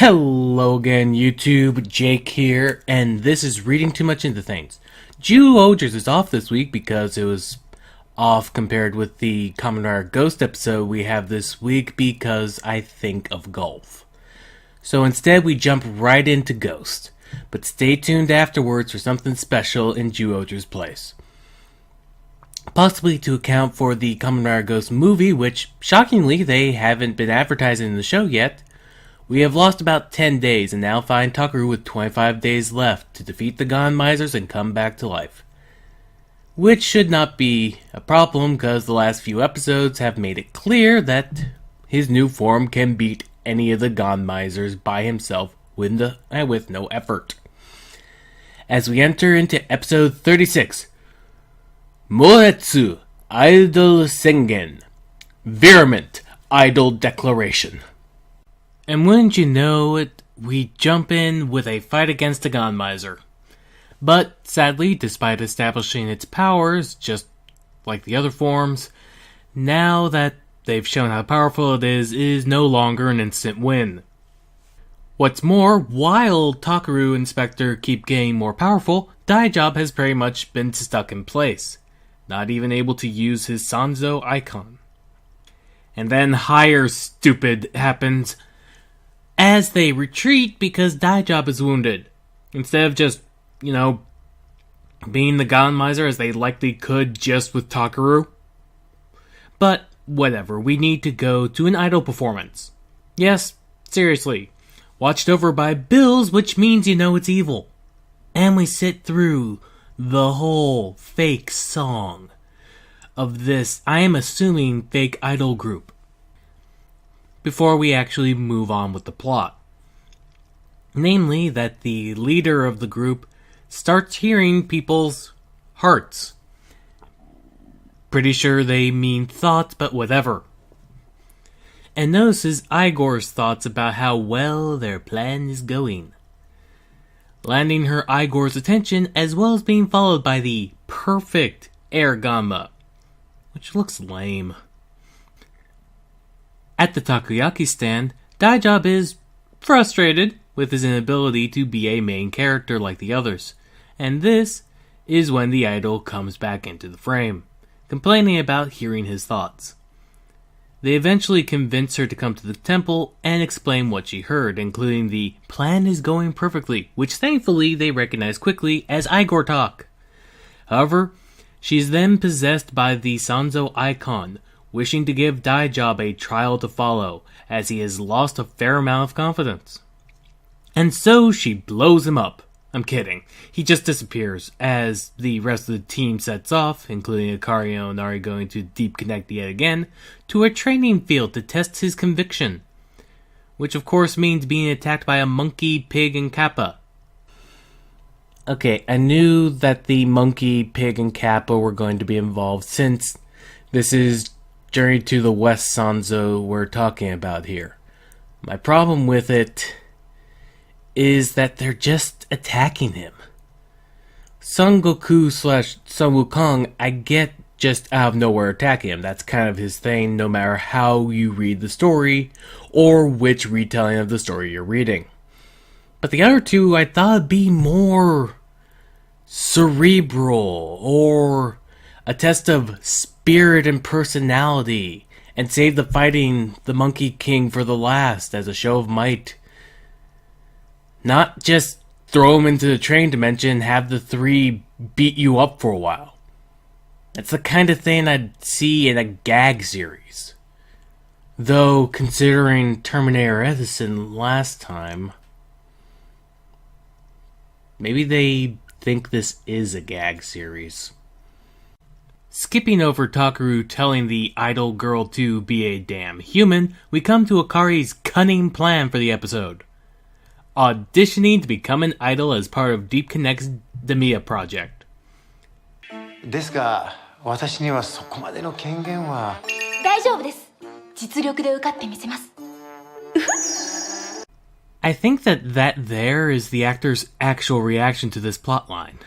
Hello again, YouTube. Jake here, and this is Reading Too Much Into Things. Jyuohgers is off this week because it was off compared with the Kamen Rider Ghost episode we have this week because I think of golf. So instead we jump right into Ghost, but stay tuned afterwards for something special in Jyuohgers' place. Possibly to account for the Kamen Rider Ghost movie, which, shockingly, they haven't been advertising in the show yet. We have lost about 10 days and now find Toku with 25 days left to defeat the Gaoranger and come back to life. Which should not be a problem because the last few episodes have made it clear that his new form can beat any of the Gaoranger by himself with no effort. As we enter into episode 36, Moretsu Idol Sengen, Virulent Idol Declaration. And wouldn't you know it, we jump in with a fight against the Gaoranger. But, sadly, despite establishing its powers, just like the other forms, now that they've shown how powerful it is no longer an instant win. What's more, while Toku and Specter keep getting more powerful, Daijab has pretty much been stuck in place, not even able to use his Sanzo icon. And then higher stupid happens as they retreat because Daijab is wounded. Instead of just, being the Gaoranger as they likely could just with Toku. But whatever, we need to go to an idol performance. Yes, seriously. Watched over by Bills, which means it's evil. And we sit through the whole fake song of this, I am assuming, fake idol group before we actually move on with the plot. Namely, that the leader of the group starts hearing people's hearts. Pretty sure they mean thoughts, but whatever. And notices Igor's thoughts about how well their plan is going, landing her Igor's attention as well as being followed by the perfect air gamma, which looks lame. At the takoyaki stand, Daijab is frustrated with his inability to be a main character like the others, and this is when the idol comes back into the frame, complaining about hearing his thoughts. They eventually convince her to come to the temple and explain what she heard, including the plan is going perfectly, which thankfully they recognize quickly as Igor talk. However, she is then possessed by the Sanzo icon, wishing to give Daijab a trial to follow, as he has lost a fair amount of confidence. And so she blows him up. I'm kidding. He just disappears, as the rest of the team sets off, including Akari and Onari going to Deep Connect yet again, to a training field to test his conviction. Which of course means being attacked by a monkey, pig, and kappa. Okay, I knew that the monkey, pig, and kappa were going to be involved, since this is Journey to the West Sanzo we're talking about here. My problem with it is that they're just attacking him. Son Goku / Sun Wukong, I get just out of nowhere attacking him. That's kind of his thing, no matter how you read the story, or which retelling of the story you're reading. But the other two, I thought would be more cerebral, or a test of spirit and personality, and save the fighting the Monkey King for the last as a show of might. Not just throw him into the train dimension and have the three beat you up for a while. That's the kind of thing I'd see in a gag series. Though, considering Terminator Edison last time, maybe they think this is a gag series. Skipping over Toku telling the idol girl to be a damn human, we come to Akari's cunning plan for the episode. Auditioning to become an idol as part of Deep Connect's Demiya project. ですが、私にはそこまでの権限は。大丈夫です。実力で受かってみせます。I think that there is the actor's actual reaction to this plotline.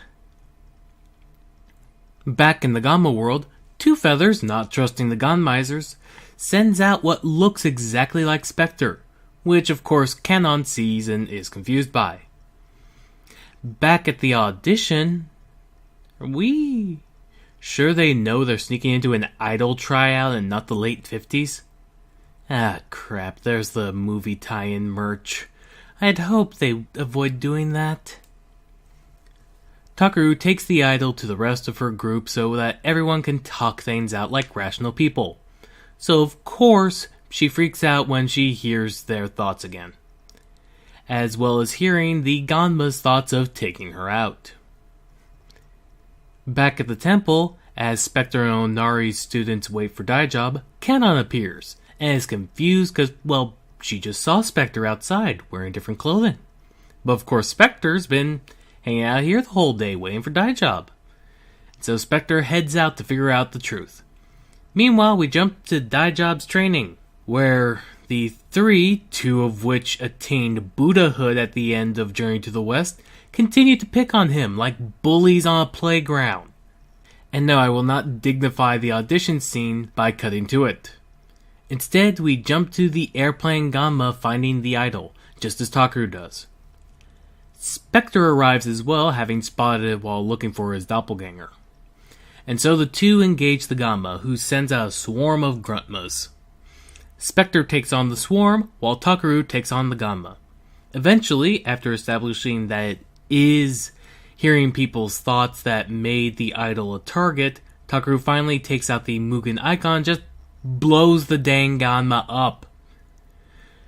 Back in the Gamma world, Two Feathers, not trusting the Gaoramers, sends out what looks exactly like Specter, which of course Kanon sees and is confused by. Back at the audition, are we sure they know they're sneaking into an idol tryout and not the late 50s? Ah, crap, there's the movie tie-in merch. I'd hoped they'd avoid doing that. Toku takes the idol to the rest of her group so that everyone can talk things out like rational people. So of course, she freaks out when she hears their thoughts again, as well as hearing the Ganma's thoughts of taking her out. Back at the temple, as Specter and Onari's students wait for Daijab, Kanon appears, and is confused because, well, she just saw Specter outside, wearing different clothing. But of course Specter's been hanging out here the whole day waiting for Daijab. So Specter heads out to figure out the truth. Meanwhile, we jump to Daijab's training, where the three, two of which attained Buddhahood at the end of Journey to the West, continue to pick on him like bullies on a playground. And no, I will not dignify the audition scene by cutting to it. Instead, we jump to the airplane Ganma finding the idol, just as Toku does. Specter arrives as well, having spotted it while looking for his doppelganger. And so the two engage the Ganma, who sends out a swarm of Gruntmas. Specter takes on the swarm, while Toku takes on the Ganma. Eventually, after establishing that it is hearing people's thoughts that made the idol a target, Toku finally takes out the Mugen icon, just blows the dang Ganma up.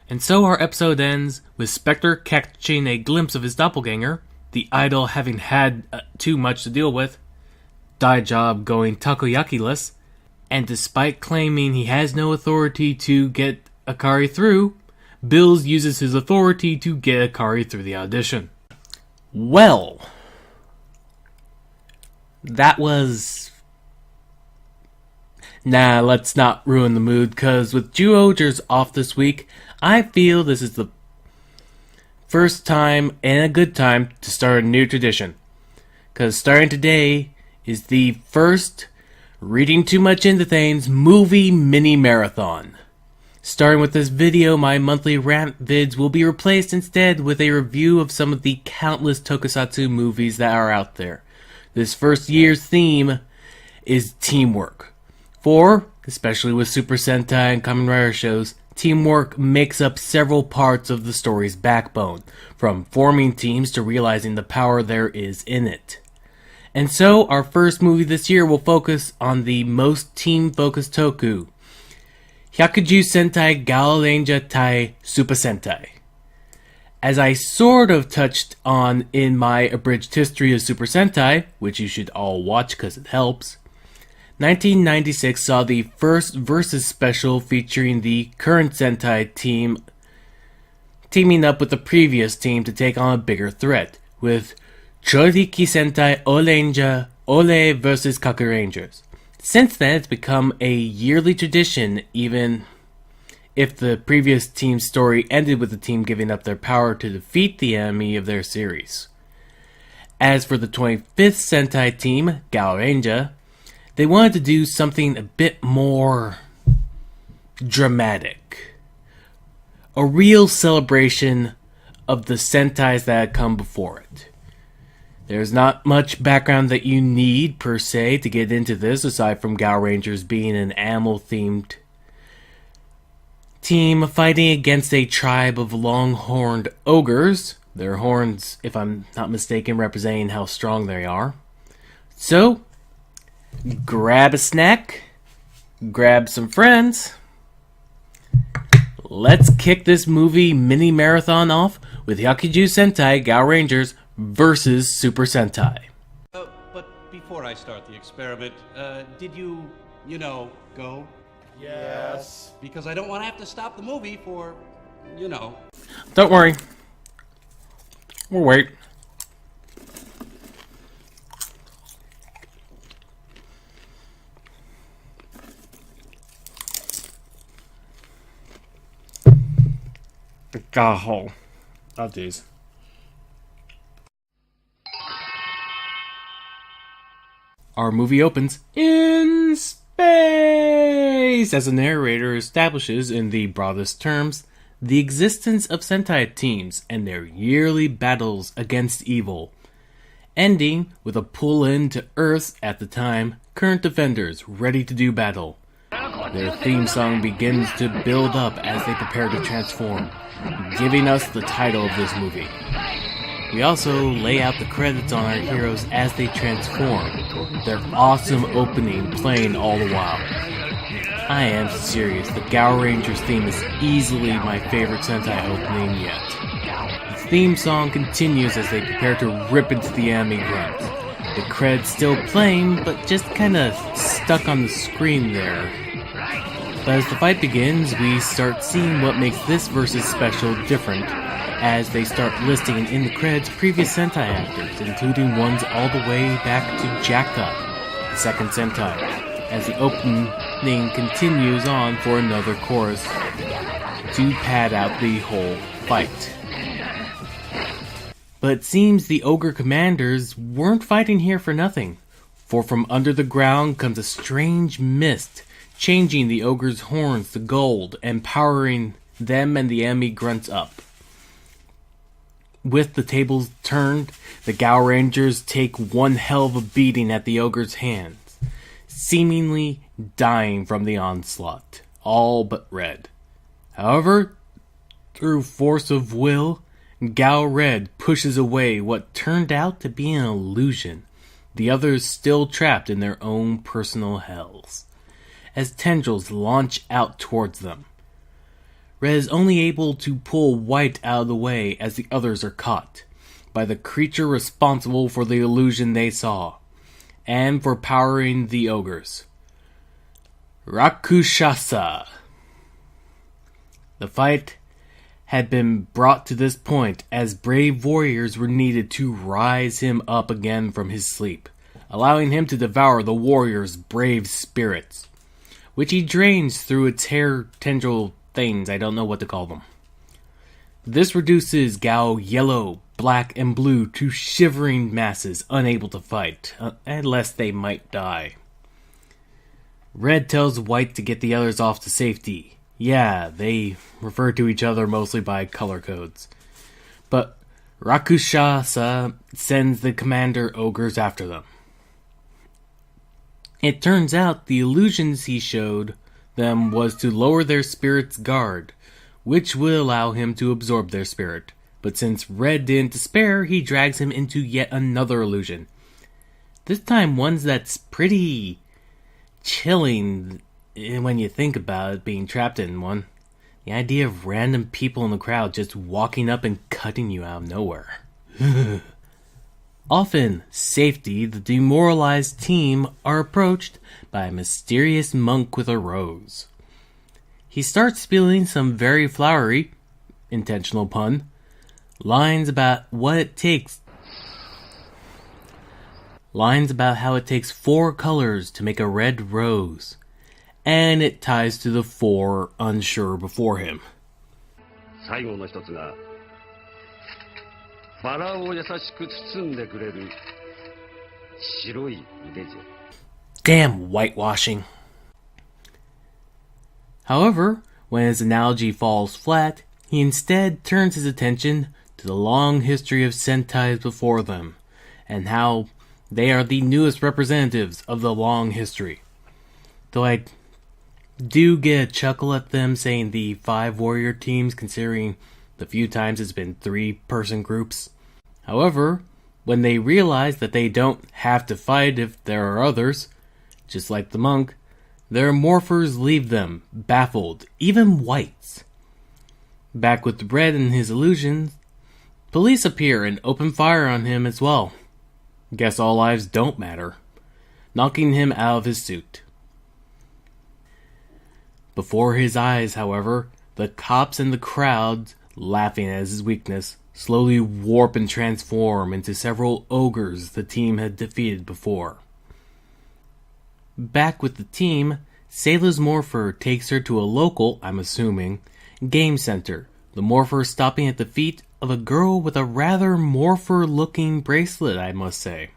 And so our episode ends with Specter catching a glimpse of his doppelganger, the idol having had too much to deal with, Daijab going takoyaki-less, and despite claiming he has no authority to get Akari through, Bills uses his authority to get Akari through the audition. Well, that was... Nah, let's not ruin the mood, cause with Jyuohgers off this week, I feel this is the first time and a good time to start a new tradition. Cause starting today is the first Reading Too Much Into Things movie mini marathon. Starting with this video, my monthly rant vids will be replaced instead with a review of some of the countless tokusatsu movies that are out there. This first year's theme is teamwork. For, especially with Super Sentai and Kamen Rider shows, teamwork makes up several parts of the story's backbone, from forming teams to realizing the power there is in it. And so, our first movie this year will focus on the most team-focused toku, Hyakuju Sentai Gaoranger Tai Super Sentai. As I sort of touched on in my abridged history of Super Sentai, which you should all watch because it helps, 1996 saw the first Versus special featuring the current Sentai team teaming up with the previous team to take on a bigger threat, with Choriki Sentai Gaoranger Ole vs. Gaorangers. Since then, it's become a yearly tradition, even if the previous team's story ended with the team giving up their power to defeat the enemy of their series. As for the 25th Sentai team, Gaoranger, they wanted to do something a bit more dramatic. A real celebration of the Sentais that had come before it. There's not much background that you need, per se, to get into this, aside from Gaorangers being an animal-themed team fighting against a tribe of long-horned ogres. Their horns, if I'm not mistaken, representing how strong they are. So, grab a snack, grab some friends. Let's kick this movie mini marathon off with Hyakuju Sentai Gaorangers versus Super Sentai. But before I start the experiment, did you go? Yes. Because I don't want to have to stop the movie for, Don't worry. We'll wait. Gaho. Oh, jeez. Our movie opens in space as the narrator establishes in the broadest terms the existence of Sentai teams and their yearly battles against evil, ending with a pull-in to Earth's, at the time, current defenders ready to do battle. Their theme song begins to build up as they prepare to transform, giving us the title of this movie. We also lay out the credits on our heroes as they transform, their awesome opening playing all the while. I am serious, the Gaorangers theme is easily my favorite Sentai opening yet. The theme song continues as they prepare to rip into the enemy grunts. The credits still playing, but just kinda stuck on the screen there. But as the fight begins, we start seeing what makes this versus special different, as they start listing in the credits previous Sentai actors, including ones all the way back to Jaka, the second Sentai, as the opening continues on for another chorus to pad out the whole fight. But it seems the ogre commanders weren't fighting here for nothing, for from under the ground comes a strange mist, changing the ogre's horns to gold and powering them and the enemy grunts up. With the tables turned, the Gaorangers take one hell of a beating at the ogre's hands, seemingly dying from the onslaught, all but Red. However, through force of will, Gao Red pushes away what turned out to be an illusion, the others still trapped in their own personal hells, as tendrils launch out towards them. Red is only able to pull White out of the way as the others are caught by the creature responsible for the illusion they saw, and for powering the ogres. Rakshasa. The fight had been brought to this point as brave warriors were needed to rise him up again from his sleep, allowing him to devour the warrior's brave spirits, which he drains through its hair tendril things, I don't know what to call them. This reduces Gao yellow, black, and blue to shivering masses unable to fight, unless they might die. Red tells White to get the others off to safety. Yeah, they refer to each other mostly by color codes. But Rakshasa sends the commander ogres after them. It turns out the illusions he showed them was to lower their spirit's guard, which will allow him to absorb their spirit. But since Red didn't despair, he drags him into yet another illusion. This time one's that's pretty chilling when you think about it, being trapped in one. The idea of random people in the crowd just walking up and cutting you out of nowhere. Often, safety, the demoralized team are approached by a mysterious monk with a rose. He starts spilling some very flowery, intentional pun, lines about how it takes 4 colors to make a red rose, and it ties to the 4 unsure before him. Damn whitewashing. However, when his analogy falls flat, he instead turns his attention to the long history of Sentais before them, and how they are the newest representatives of the long history. Though I do get a chuckle at them saying the 5 warrior teams, considering the few times it's been 3-person groups. However, when they realize that they don't have to fight if there are others, just like the monk, their morphers leave them, baffled, even Whites. Back with Red and his illusions, police appear and open fire on him as well. Guess all lives don't matter, knocking him out of his suit. Before his eyes, however, the cops and the crowd, laughing at his weakness, slowly warp and transform into several ogres the team had defeated before. Back with the team, Sayla's morpher takes her to a local, I'm assuming, game center, the morpher stopping at the feet of a girl with a rather morpher-looking bracelet, I must say.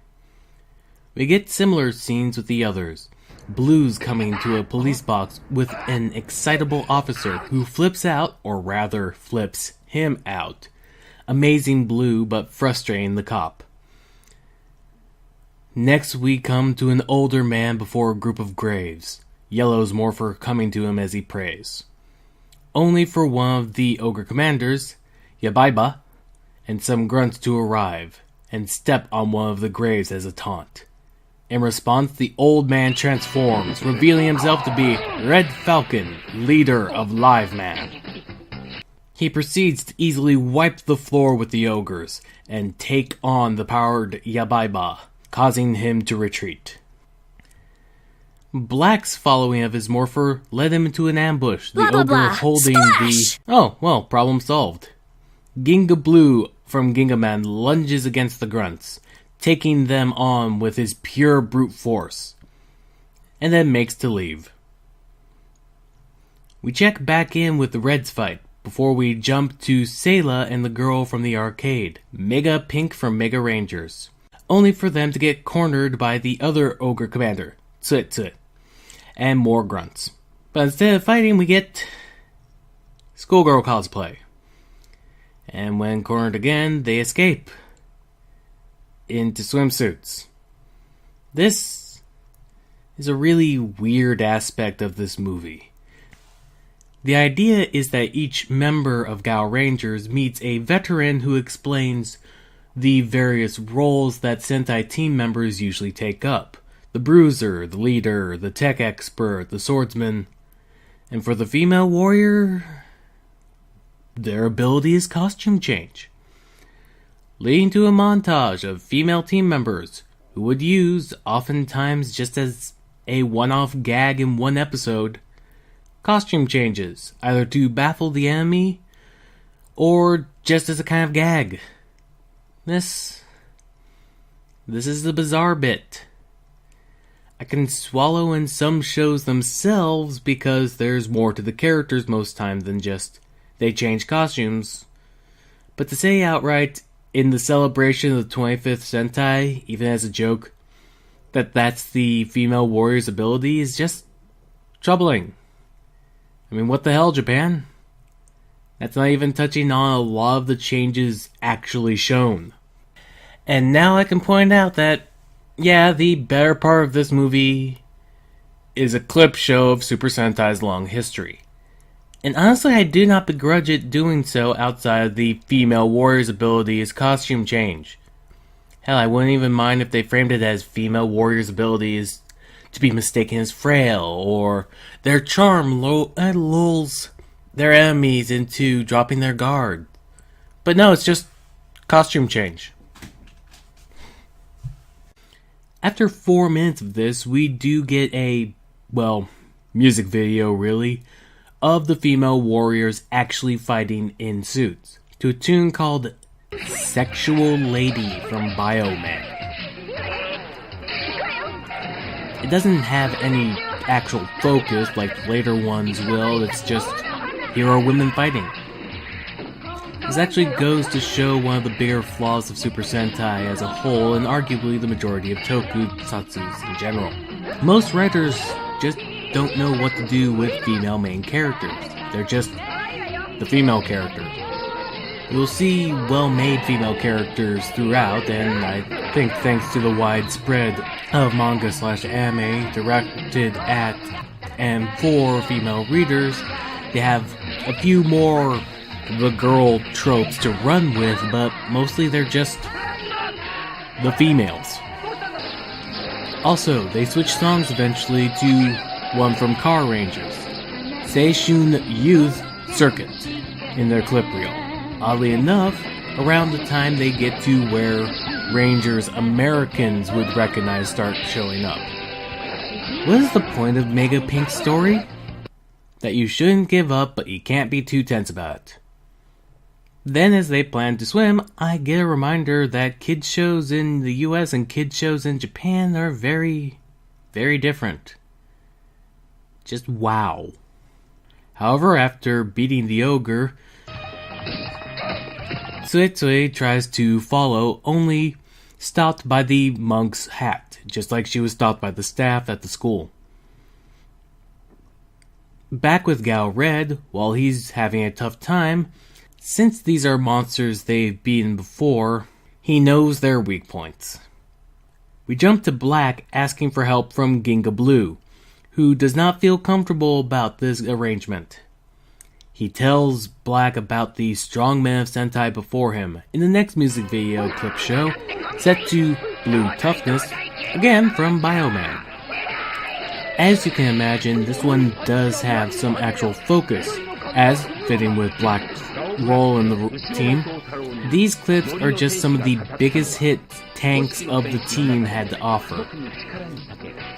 We get similar scenes with the others, Blue's coming to a police box with an excitable officer who flips out, or rather flips him out, amazing Blue but frustrating the cop. Next we come to an older man before a group of graves, Yellow's morpher coming to him as he prays. Only for one of the ogre commanders, Yabaiba, and some grunts to arrive and step on one of the graves as a taunt. In response, the old man transforms, revealing himself to be Red Falcon, leader of Live Man. He proceeds to easily wipe the floor with the ogres and take on the powered Yabaiba, causing him to retreat. Black's following of his morpher led him into an ambush, the ogre holding the... Oh, well, problem solved. Ginga Blue from Gingaman lunges against the grunts, taking them on with his pure brute force, and then makes to leave. We check back in with the Reds fight, before we jump to Sayla and the girl from the arcade, Mega Pink from Mega Rangers, only for them to get cornered by the other ogre commander, Tsuit Tsuit, and more grunts. But instead of fighting, we get schoolgirl cosplay. And when cornered again, they escape into swimsuits. This is a really weird aspect of this movie. The idea is that each member of Gaorangers meets a veteran who explains the various roles that Sentai team members usually take up. The bruiser, the leader, the tech expert, the swordsman. And for the female warrior, their ability is costume change, leading to a montage of female team members who would use, oftentimes just as a one-off gag in one episode, costume changes, either to baffle the enemy or just as a kind of gag. This is the bizarre bit. I can swallow in some shows themselves because there's more to the characters most times than just they change costumes. But to say outright, in the celebration of the 25th Sentai, even as a joke, that that's the female warrior's ability is just troubling. I mean, what the hell, Japan? That's not even touching on a lot of the changes actually shown. And now I can point out that, yeah, the better part of this movie is a clip show of Super Sentai's long history. And honestly, I do not begrudge it doing so outside of the female warrior's ability as costume change. Hell, I wouldn't even mind if they framed it as female warrior's ability is to be mistaken as frail, or their charm lulls their enemies into dropping their guard. But no, it's just costume change. After 4 minutes of this, we do get a, well, music video really, of the female warriors actually fighting in suits, to a tune called Sexual Lady from Bioman. It doesn't have any actual focus like later ones will, it's just, here are women fighting. This actually goes to show one of the bigger flaws of Super Sentai as a whole, and arguably the majority of tokusatsus in general. Most writers just don't know what to do with female main characters. They're just the female character. You'll see well-made female characters throughout, and I think thanks to the widespread of manga/anime directed at and for female readers, they have a few more the girl tropes to run with, but mostly they're just the females. Also, they switched songs eventually to one from Car Rangers, Seishun Youth Circuit, in their clip reel. Oddly enough, around the time they get to where Rangers Americans would recognize start showing up. What is the point of Mega Pink's story? That you shouldn't give up, but you can't be too tense about it. Then, as they plan to swim, I get a reminder that kids shows in the US and kids shows in Japan are very, very different. Just wow. However, after beating the ogre, Tsuetsue tries to follow, only stopped by the monk's hat, just like she was stopped by the staff at the school. back with Gao Red, while he's having a tough time, since these are monsters they've beaten before, he knows their weak points. We jump to Black asking for help from Ginga Blue, who does not feel comfortable about this arrangement. He tells Black about the strong men of Sentai before him in the next music video clip show, set to Blue Toughness, again from Bioman. As you can imagine, this one does have some actual focus, as fitting with Black's role in the team. These clips are just some of the biggest hits tanks of the team had to offer.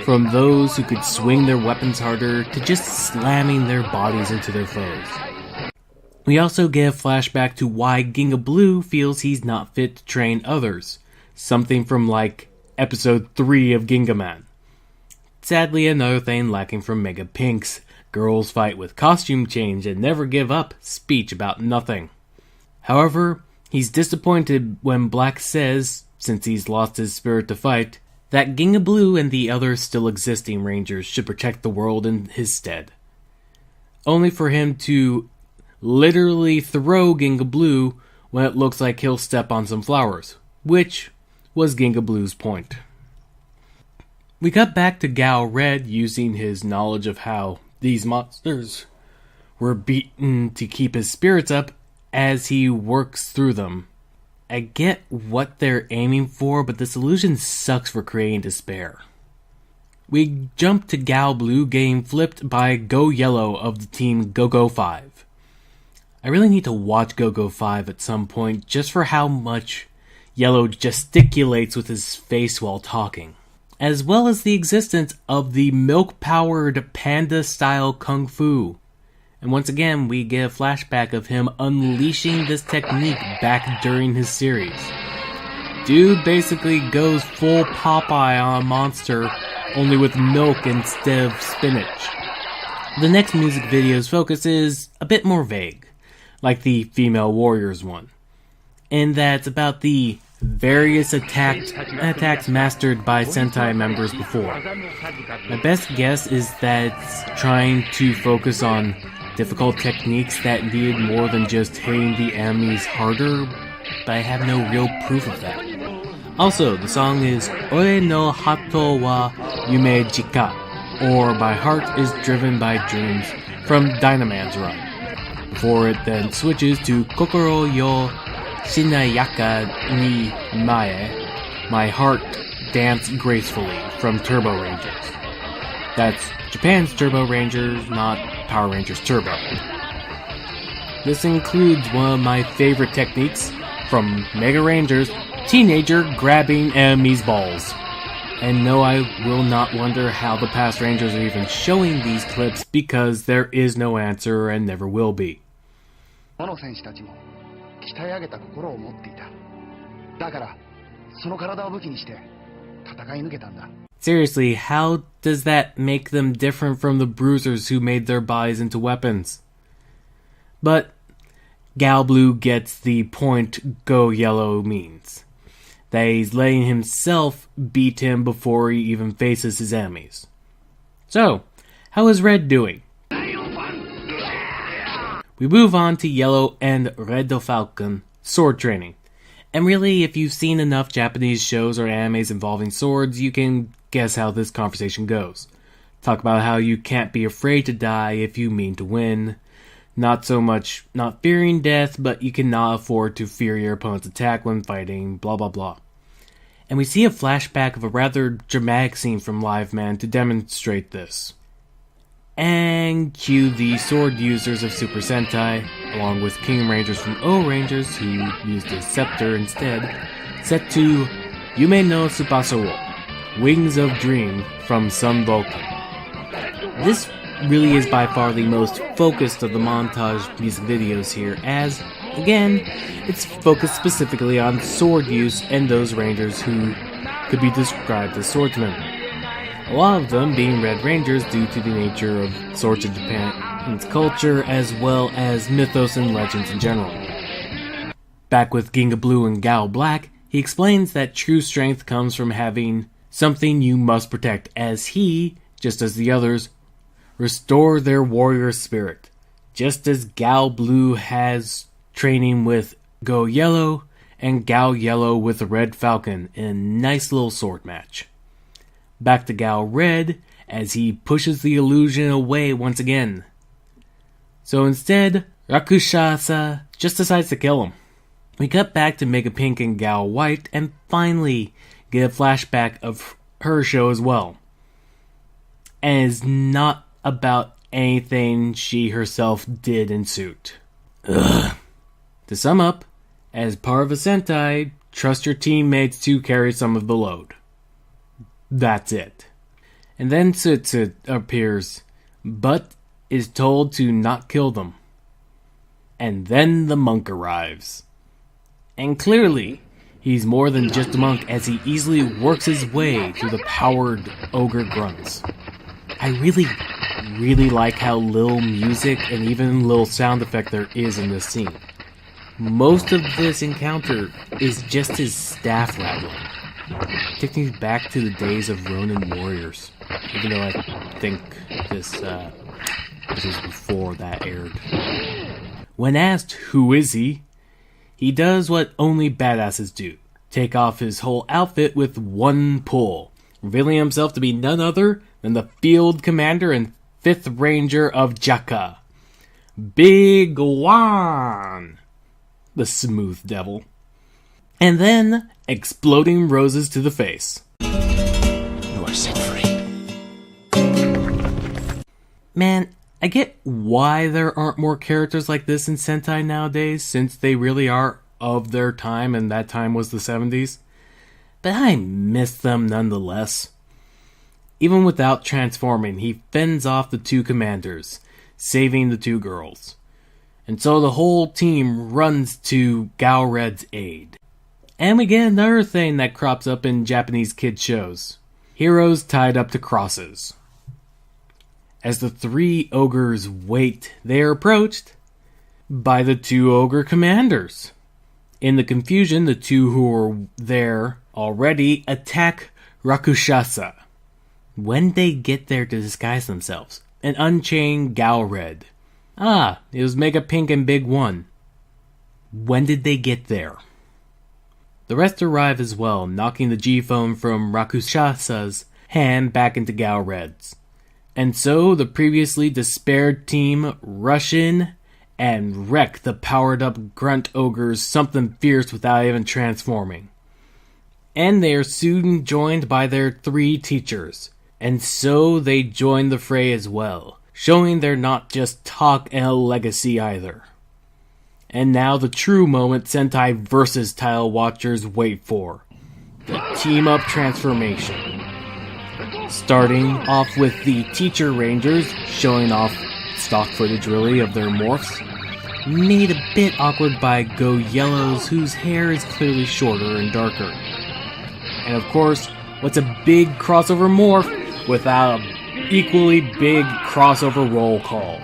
From those who could swing their weapons harder to just slamming their bodies into their foes. We also get a flashback to why Ginga Blue feels he's not fit to train others. Something from like episode 3 of Gingaman. Sadly, another thing lacking from Mega Pink's girls fight with costume change and never give up speech about nothing. However, he's disappointed when Black says, since he's lost his spirit to fight, that Ginga Blue and the other still existing Rangers should protect the world in his stead. Only for him to literally throw Ginga Blue when it looks like he'll step on some flowers, which was Ginga Blue's point. We cut back to Gao Red using his knowledge of how these monsters were beaten to keep his spirits up as he works through them. I get what they're aiming for, but this illusion sucks for creating despair. We jump to Gao Blue getting flipped by Go Yellow of the team Go-Go 5. I really need to watch Go-Go 5 at some point just for how much Yellow gesticulates with his face while talking, as well as the existence of the milk-powered panda-style kung fu. And once again, we get a flashback of him unleashing this technique back during his series. Dude basically goes full Popeye on a monster, only with milk instead of spinach. The next music video's focus is a bit more vague, like the Female Warriors one, in that it's about the various attacks mastered by Sentai members before. My best guess is that it's trying to focus on difficult techniques that needed more than just hitting the enemies harder, but I have no real proof of that. Also, the song is Ore no Hato wa Yume Jika, or My Heart is Driven by Dreams, from Dynaman's run, before it then switches to Kokoro yo Shinayaka ni Mae, My Heart Dance Gracefully, from Turbo Rangers. That's Japan's Turbo Rangers, not Power Rangers Turbo. This includes one of my favorite techniques from Mega Rangers, Teenager grabbing enemies' balls. And no, I will not wonder how the past Rangers are even showing these clips, because there is no answer and never will be. Seriously, how does that make them different from the bruisers who made their bodies into weapons? But Gao Blue gets the point Go Yellow means. That he's letting himself beat him before he even faces his enemies. So, how is Red doing? We move on to Yellow and Red the Falcon sword training. And really, if you've seen enough Japanese shows or animes involving swords, you can guess how this conversation goes. Talk about how you can't be afraid to die if you mean to win. Not so much not fearing death, but you cannot afford to fear your opponent's attack when fighting, blah blah blah. And we see a flashback of a rather dramatic scene from Live Man to demonstrate this. And cue the sword users of Super Sentai, along with King Rangers from O Rangers who used a scepter instead, set to Yume no Tsubasa wo, Wings of Dream from Sun Vulcan. This really is by far the most focused of the montage music videos here, as, again, it's focused specifically on sword use and those Rangers who could be described as swordsmen. A lot of them being Red Rangers due to the nature of swords in Japan's culture, as well as mythos and legends in general. Back with Ginga Blue and Gao Black, he explains that true strength comes from having something you must protect, as he, just as the others, restore their warrior spirit, just as Gal Blue has training with Go Yellow and Gal Yellow with Red Falcon in a nice little sword match. Back to Gal Red as he pushes the illusion away once again. So instead, Rakshasa just decides to kill him. We cut back to Mega Pink and Gal White and finally get a flashback of her show as well. And it's not about anything she herself did in suit. Ugh. To sum up, as part of a Sentai, trust your teammates to carry some of the load. That's it. And then Tsutsu appears, but is told to not kill them. And then the monk arrives. And clearly, he's more than just a monk as he easily works his way through the powered ogre grunts. I really like how little music and even little sound effect there is in this scene. Most of this encounter is just his staff rattling. Taking me back to the days of Ronin warriors. Even though I think this is before that aired. When asked who is he does what only badasses do. Take off his whole outfit with one pull, revealing himself to be none other than the field commander and 5th Ranger of Jaka, Big Juan, the smooth devil. And then, exploding roses to the face. You are set free. Man, I get why there aren't more characters like this in Sentai nowadays, since they really are of their time, and that time was the 70s. But I miss them nonetheless. Even without transforming, he fends off the 2 commanders, saving the 2 girls. And so the whole team runs to Gal Red's aid. And we get another thing that crops up in Japanese kid shows. Heroes tied up to crosses. As the 3 ogres wait, they are approached by the 2 ogre commanders. In the confusion, the 2 who are there already attack Rakshasa. When they get there to disguise themselves and unchain Gal Red. It was Mega Pink and Big One. When did they get there? The rest arrive as well, knocking the G-phone from Rakshasa's hand back into Gal Red's. And so the previously despaired team rush in and wreck the powered-up grunt ogres something fierce without even transforming. And they are soon joined by their 3 teachers, and so they join the fray as well, showing they're not just talk and a legacy either. And now the true moment Sentai versus Tile Watchers wait for. The team-up transformation. Starting off with the Teacher Rangers showing off stock footage really of their morphs. Made a bit awkward by Go Yellows, whose hair is clearly shorter and darker. And of course, what's a big crossover morph without an equally big crossover roll call?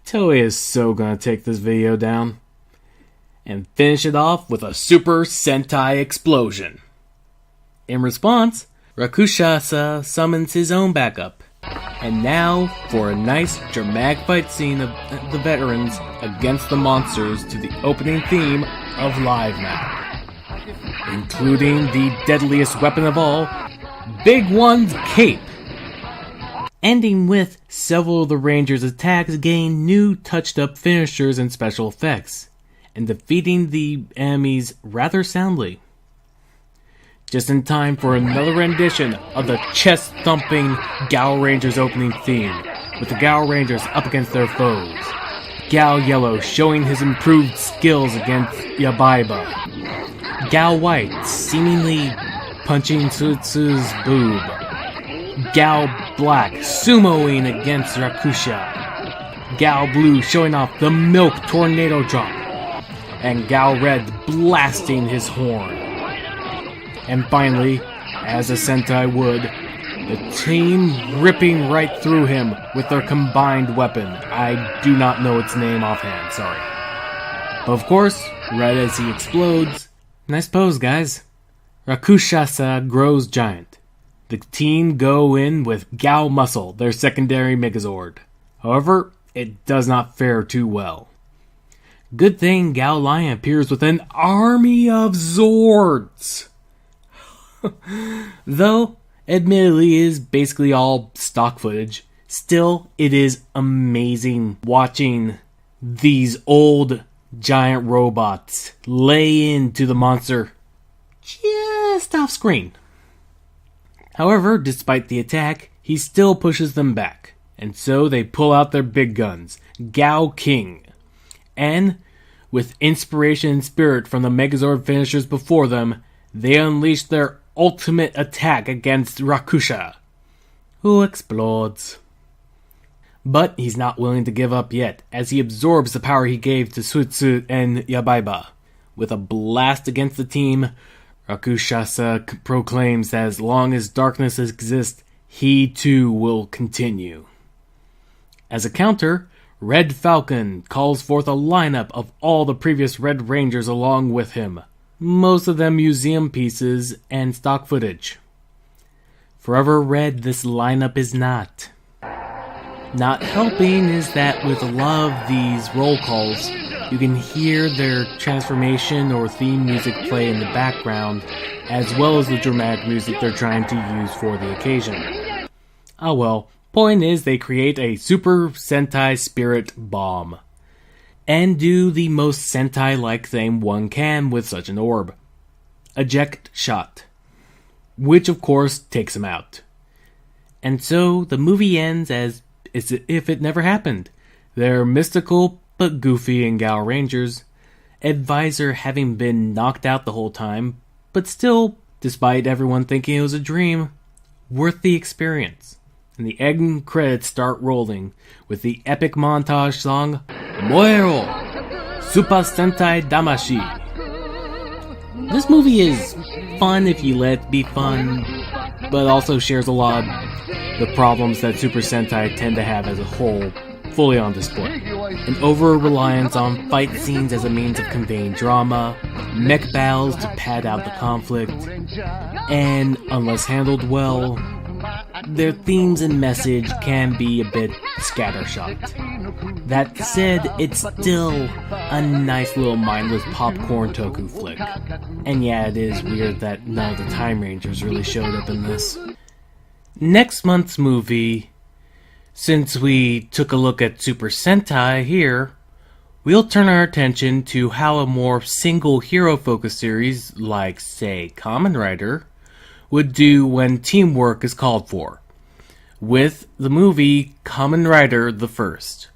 Toei is so gonna take this video down. And finish it off with a Super Sentai explosion. In response, Rakshasa summons his own backup. And now for a nice dramatic fight scene of the veterans against the monsters to the opening theme of Live Now, including the deadliest weapon of all, Big One's cape. Ending with several of the Rangers' attacks getting new touched-up finishers and special effects, and defeating the enemies rather soundly. just in time for another rendition of the chest-thumping Gaorangers opening theme, with the Gaorangers up against their foes. Gao Yellow showing his improved skills against Yabaiba. Gao White seemingly punching Tsutsu's boob. Gao Black sumoing against Rakusha. Gao Blue showing off the Milk Tornado Drop. And Gao Red blasting his horn. And finally, as a Sentai would, the team ripping right through him with their combined weapon. I do not know its name offhand, sorry. But of course, right as he explodes, nice pose guys, Rakushasa grows giant. The team go in with Gao Muscle, their secondary Megazord. However, it does not fare too well. Good thing Gao Lion appears with an army of Zords. Though, admittedly, it is basically all stock footage. Still, it is amazing watching these old giant robots lay into the monster just off screen. However, despite the attack, he still pushes them back. And so they pull out their big guns, Gao King. And, with inspiration and spirit from the Megazord finishers before them, they unleash their ultimate attack against Rakusha, who explodes. But he's not willing to give up yet, as he absorbs the power he gave to Tsutsu and Yabaiba. With a blast against the team, Rakushasa proclaims that as long as darkness exists, he too will continue. As a counter, Red Falcon calls forth a lineup of all the previous Red Rangers along with him, most of them museum pieces and stock footage. Forever Red, this lineup is not. Not helping is that with a lot of these roll calls, you can hear their transformation or theme music play in the background, as well as the dramatic music they're trying to use for the occasion. Ah well, point is they create a Super Sentai Spirit Bomb, and do the most Sentai-like thing one can with such an orb. Eject Shot. Which of course takes him out. And so the movie ends as if it never happened. They're mystical but goofy in Gaorangers, Advisor having been knocked out the whole time, but still, despite everyone thinking it was a dream, worth the experience. And the end credits start rolling with the epic montage song Moero! Super Sentai Damashi. This movie is fun if you let it be fun, but also shares a lot of the problems that Super Sentai tend to have as a whole fully on display. An over-reliance on fight scenes as a means of conveying drama, mech battles to pad out the conflict, and, unless handled well, their themes and message can be a bit scattershot. That said, it's still a nice little mindless popcorn Toku flick. And yeah, it is weird that none of the Time Rangers really showed up in this. Next month's movie, since we took a look at Super Sentai here, we'll turn our attention to how a more single hero focused series, like say Kamen Rider, would do when teamwork is called for, with the movie Kamen Rider the First.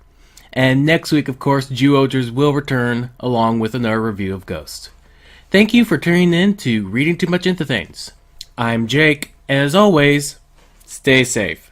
And next week, of course, Jyuohgers will return along with another review of Ghost. Thank you for tuning in to Reading Too Much Into Things. I'm Jake, and as always, stay safe.